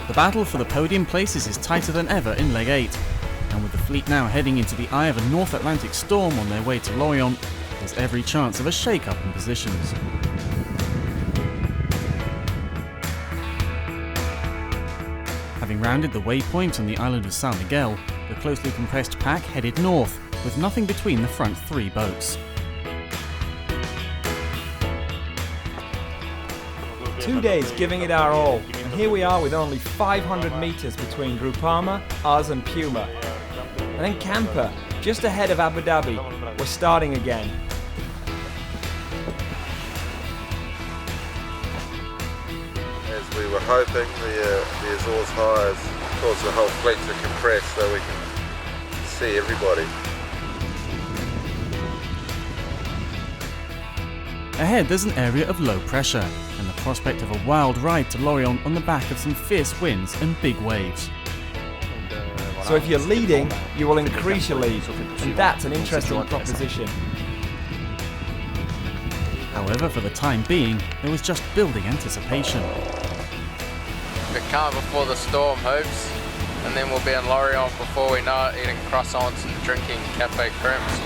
The battle for the podium places is tighter than ever in Leg 8, and with the fleet now heading into the eye of a North Atlantic storm on their way to Lorient, there's every chance of a shake-up in positions. Having rounded the waypoint on the island of São Miguel, the closely compressed pack headed north, with nothing between the front three boats. 2 days giving it our all, and here we are with only 500 metres between Groupama, us and Puma. And then Camper, just ahead of Abu Dhabi, we're starting again. As we were hoping, the Azores high has caused the whole fleet to compress so we can see everybody. Ahead there's an area of low pressure, and the prospect of a wild ride to Lorient on the back of some fierce winds and big waves. So if you're leading, you will increase your lead, and that's an interesting proposition. However, for the time being, there was just building anticipation. The calm before the storm, hopes, and then we'll be in Lorient before we know it, eating croissants and drinking cafe cremes.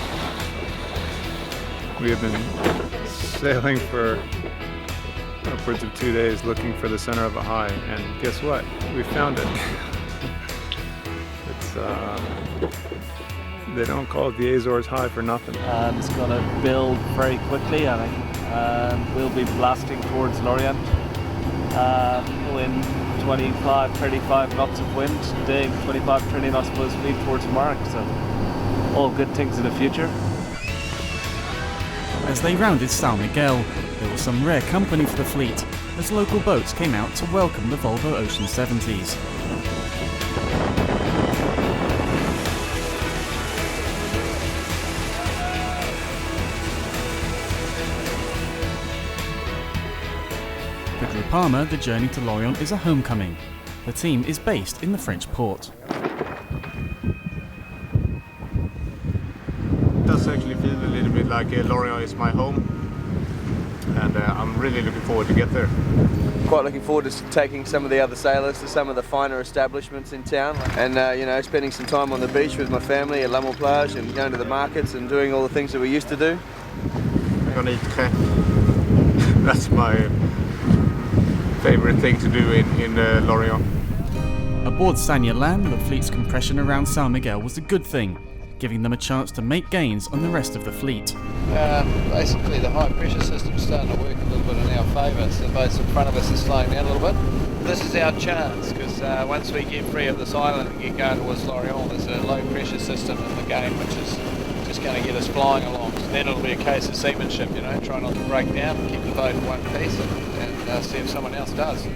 We have been sailing for upwards of 2 days looking for the center of a high, and guess what? We found it. They don't call it the Azores High for nothing. It's going to build very quickly, I think. We'll be blasting towards Lorient. In 25-35 knots of wind, doing 25-30 knots plus speed towards Mark, so all good things in the future. As they rounded São Miguel, there was some rare company for the fleet, as local boats came out to welcome the Volvo Ocean 70s. For Groupama, the journey to Lorient is a homecoming. The team is based in the French port. It does actually feel a little bit like Lorient is my home, and I'm really looking forward to get there. Quite looking forward to taking some of the other sailors to some of the finer establishments in town, and spending some time on the beach with my family at La Plage and going to the markets and doing all the things that we used to do. I'm gonna eat crêpe. That's my favourite thing to do in Lorient. Aboard Sanya Land, the fleet's compression around São Miguel was a good thing, giving them a chance to make gains on the rest of the fleet. Basically the high pressure system's starting to work a little bit in our favour, so the boats in front of us are slowing down a little bit. This is our chance, because once we get free of this island and get going towards Lorient, there's a low pressure system in the game which is just going to get us flying along. So then it'll be a case of seamanship, try not to break down, keep the boat in one piece and see if someone else does.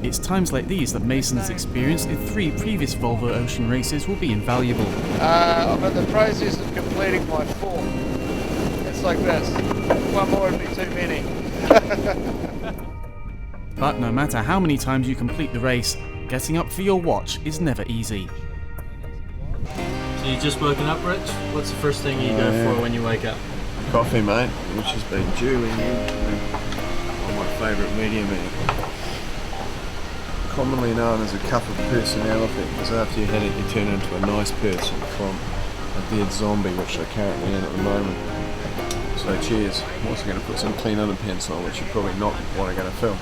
It's times like these that Mason's experience in 3 previous Volvo Ocean races will be invaluable. I'm in the process of completing my 4. It's like this. One more would be too many. But no matter how many times you complete the race, getting up for your watch is never easy. So you just woken up, Rich? What's the first thing you go for when you wake up? Coffee, mate, which has been duly on my favourite medium here. Commonly known as a cup of personality, because after you had it you turn into a nice person from a dead zombie, which I currently am at the moment. So cheers. I'm also going to put some clean underpants on, which you're probably not want to go to film.